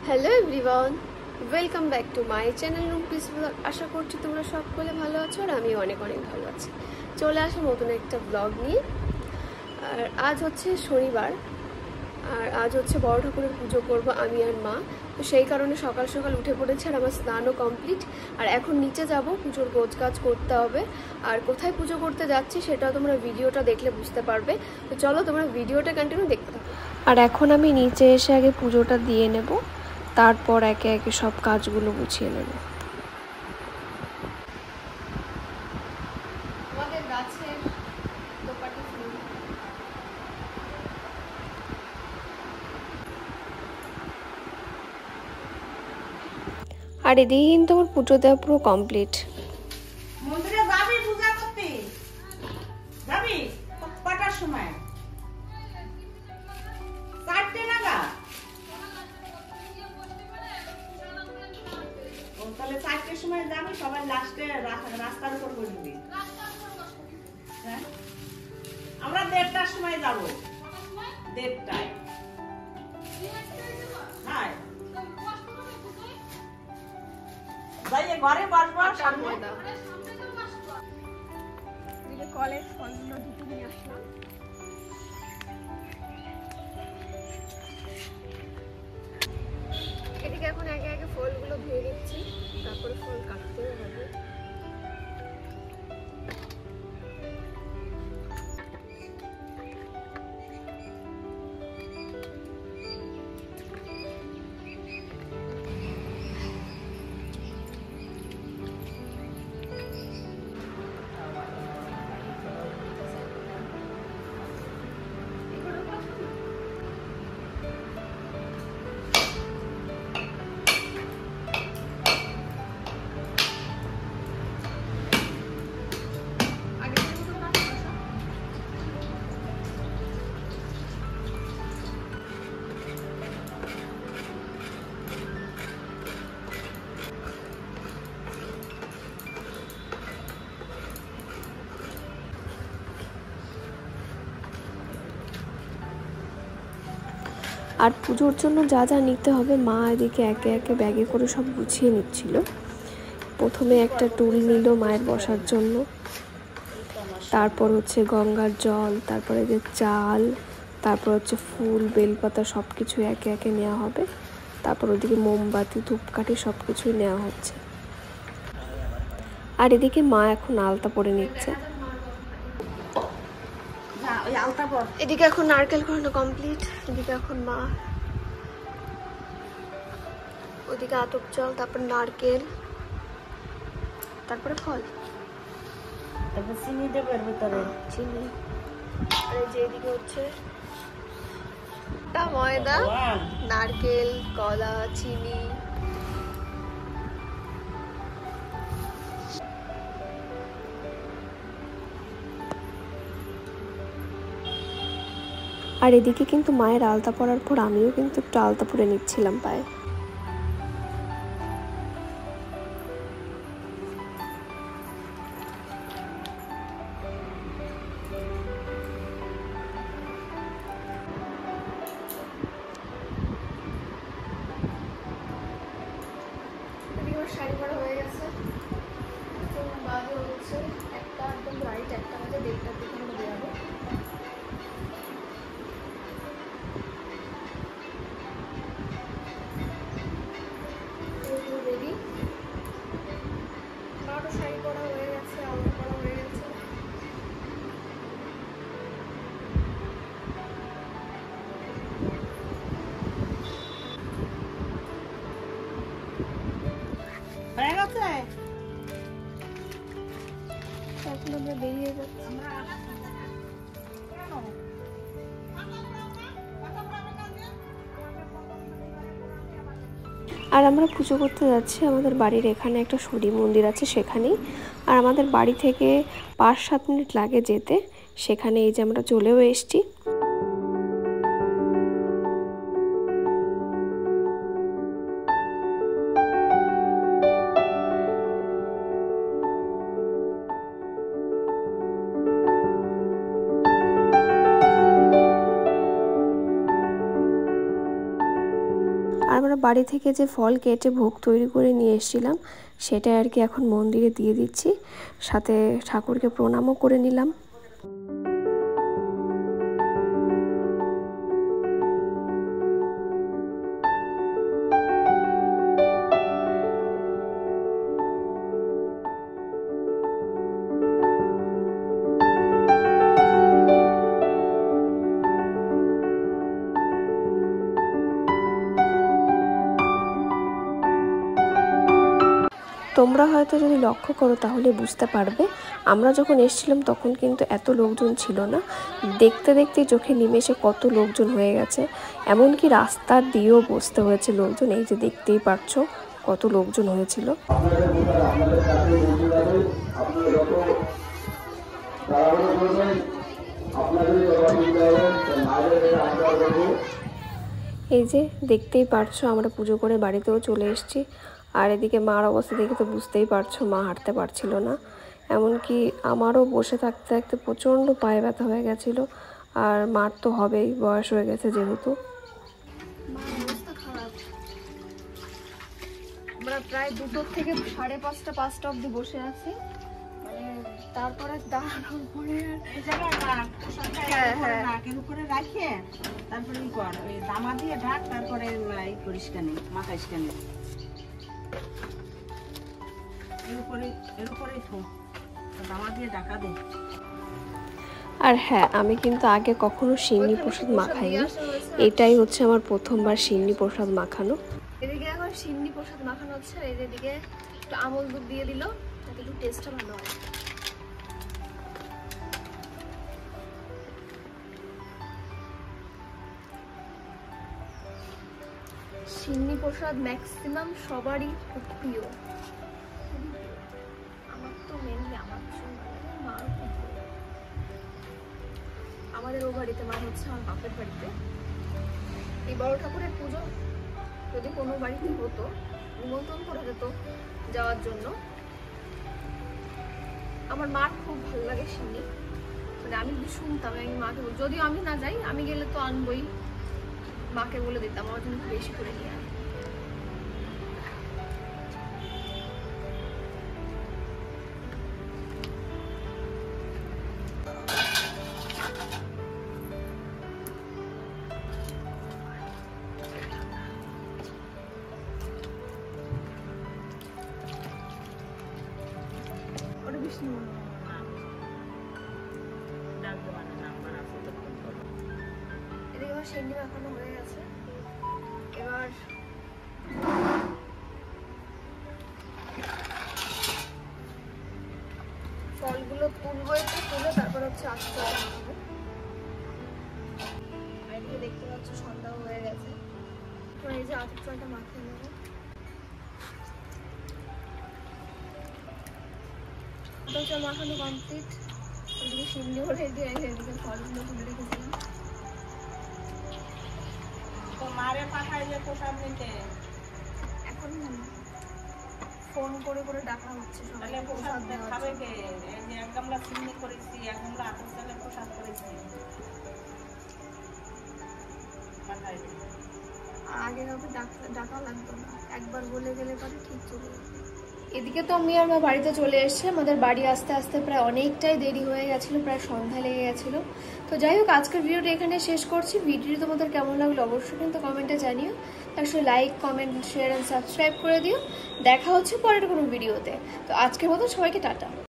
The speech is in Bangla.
Hello everyone, welcome back to my channel Rumpi's blog. আশা করছি তোমরা সকলে ভালো আছো আর আমি অনেক ভালো আছি। চলে আসো নতুন একটা ব্লগ নিয়ে। আর আজ হচ্ছে শনিবার, আর আজ হচ্ছে বড় ঠাকুরের পুজো করব আমি আর মা। তো সেই কারণে সকাল সকাল উঠে পড়েছে আর আমার স্নানও কমপ্লিট। আর এখন নিচে যাব, পুজোর গোছগাছ করতে হবে। আর কোথায় পুজো করতে যাচ্ছি সেটা তোমরা ভিডিওটা দেখলে বুঝতে পারবে। তো চলো তোমরা ভিডিওটা কন্টিনিউ দেখতে থাকো। আর এখন আমি নিচে এসে আগে পুজোটা দিয়ে নেব, তারপর একে একে সব কাজগুলো গুছিয়ে নেব। আমাদের গাছের দোপাটি ফুল। আর এদিকে কিন্তু আমার পুজো দেওয়া পুরো কমপ্লিট। মন্দিরে যাবি পূজা করতে? যাবি কটার সময়? 4টে নাগাদ। তাহলে 4টের সময় যাবি, সবাই লাস্টে রাস্তার উপর বসবি। হ্যাঁ, আমরা 1:30টার সময় যাব। 1:30টায়। হ্যাঁ, যাইয়ে ঘরে বসবো সামনে। কলেজ ফলগুলো দুটো নিয়ে আসলাম। এদিকে এখন একে একে ফলগুলো ধুয়ে দিচ্ছি, তারপরে ফল কাটতেও হবে। আর পুজোর জন্য যা যা নিতে হবে মা এদিকে একে একে ব্যাগে করে সব গুছিয়ে নিচ্ছিল। প্রথমে একটা টুল নিল মায়ের বসার জন্য, তারপর হচ্ছে গঙ্গার জল, তারপরে যে চাল, তারপর হচ্ছে ফুল, বেলপাতা সব কিছু একে একে নেওয়া হবে। তারপর ওদিকে মোমবাতি, ধূপকাঠি সব কিছুই নেওয়া হচ্ছে। আর এদিকে মা এখন আলতা পরে নিচ্ছে। এদিকে এখন নারকেল ঘোরানো কমপ্লিট। এদিকে এখন মা, ওদিকে আতপ চাল, তারপর নারকেল, তারপরে ফল, তারপর চিনি দেবে এর ভিতরে। চিনি। আর এই যে এদিকে হচ্ছে ময়দা, নারকেল, কলা, চিনি। আর এদিকে কিন্তু মায়ের আলতা পরার পর আমিও কিন্তু একটু আলতা পরে নিচ্ছিলাম পায়ে। শাড়ি পরা হয়ে গেছে, বাজে হচ্ছে একটা, একদম রাইট একটা বাজে, 1:30টার দিকে আমরা বেরোবো। রেডি, মারও শাড়ি পরা হয়ে গেছে, আলতা পরা হয়ে গেছে। হয়ে গেছে। এখন আমরা বেরিয়ে যাচ্ছি। আর আমরা পুজো করতে যাচ্ছি আমাদের বাড়ির এখানে একটা শনি মন্দির আছে সেখানেই। আর আমাদের বাড়ি থেকে 5-7 মিনিট লাগে যেতে সেখানে। এই যে আমরা চলেও এসেছি। আর আমরা বাড়ি থেকে যে ফল কেটে ভোগ তৈরি করে নিয়ে এসেছিলাম সেটাই আর কি এখন মন্দিরে দিয়ে দিচ্ছি, সাথে ঠাকুরকে প্রণামও করে নিলাম। তোমরা হয়তো যদি লক্ষ্য করো তাহলে বুঝতে পারবে, আমরা যখন এসেছিলাম তখন কিন্তু এত লোকজন ছিল না। দেখতে দেখতে চোখে নিমেষে কত লোকজন হয়ে গেছে, এমনকি রাস্তা দিয়েও বসতে হয়েছে লোকজন। এই যে দেখতেই পাচ্ছ কত লোকজন হয়েছিল। এই যে দেখতেই পারছো আমরা পুজো করে বাড়িতেও চলে এসেছি। আর এদিকে মার অবস্থা দেখে তো বুঝতেই পারছো, মা হাঁটতে পারছিল না। এমনকি আমারও বসে থাকতে থাকতে প্রচণ্ড পায়ে ব্যথা হয়ে গেছিলো। আর মার তো হবেই, বয়স হয়ে গেছে যেহেতু। আমরা প্রায় 2টো থেকে 5:30 অবধি বসে আছি, মানে তারপরে দাঁড়ানোর পরে উপরে রাখিয়ে তারপরে ওই দামা দিয়ে ঢাক, তারপরে পরিষ্কার নেই মাথা স্ক্যান নেই এর উপরে দামা দিয়ে ঢাকা দে। আর হ্যাঁ, আমি কিন্তু আগে কখনো সিন্নি প্রসাদ মাখাইনি, এটাই হচ্ছে আমার প্রথমবার সিন্নি প্রসাদ মাখানো। এদিকে এখন সিন্নি প্রসাদ মাখানো হচ্ছে, আর এদিকে একটু আমল দুধ দিয়ে দিল যাতে একটু টেস্টটা ভালো হয়। সিন্নি প্রসাদ ম্যাক্সিমাম সবারই খুব প্রিয়, আমার তো মেনলি আমার ভীষণ ভালো লাগে, মার খুব ভালো লাগে। আমাদের ও বাড়িতে মা হচ্ছে আমার বাপের বাড়িতে। এই বড় ঠাকুরের পুজো যদি কোনো বাড়িতে হতো নিমন্ত্রণ করে যেত যাওয়ার জন্য। আমার মার খুব ভালো লাগে সিন্নি, মানে আমি যদি শুনতাম, আমি মাকে যদিও আমি না যাই, আমি গেলে তো আনবই, মাকে বলে দিতাম আমার জন্য বেশি করে নিয়ে আনি। এদিকে আমার সিন্নি মাখানো হয়ে গেছে, এবার ফলগুলো তুলবো, একটু তুলে তারপর হচ্ছে আস্তে মাখাবো। আর এদিকে দেখতে পাচ্ছ সন্ধ্যা হয়ে গেছে, তো এই যে আতপ চালটা মাখিয়ে নেবো। আতপ চাল মাখানো কমপ্লিট, এদিকে সিন্নিও রেডি, এদিকে ফলগুলো তুলে রেখেছিলাম। মারে পাঠাইলে প্রসাদ নিতে, এখন ফোন করে করে ডাকা হচ্ছে, তাহলে প্রসাদ খাবে কে? এই যে এক গামলা সিন্নি করেছি, এক গামলা আতপ চালের প্রসাদ করেছি, পাঠাইলে আগে কাউকে ডাকা লাগতো না, একবার বলে গেলে পরে ঠিক চলে যাবে। এদিকে তো আমি আর মা বাড়িতে চলে এসেছি। আমাদের বাড়ি আসতে আসতে প্রায় অনেকটাই দেরি হয়ে গেছিলো, প্রায় সন্ধ্যা লেগে গেছিলো। তো যাই হোক, আজকের ভিডিওটা এখানে শেষ করছি। ভিডিওটি তোমাদের কেমন লাগলো অবশ্যই কিন্তু কমেন্টে জানিও। তার সাথে like, comment, share and subscribe করে দিও। দেখা হচ্ছে পরের কোনো ভিডিওতে। তো আজকের মতো সবাইকে টাটা।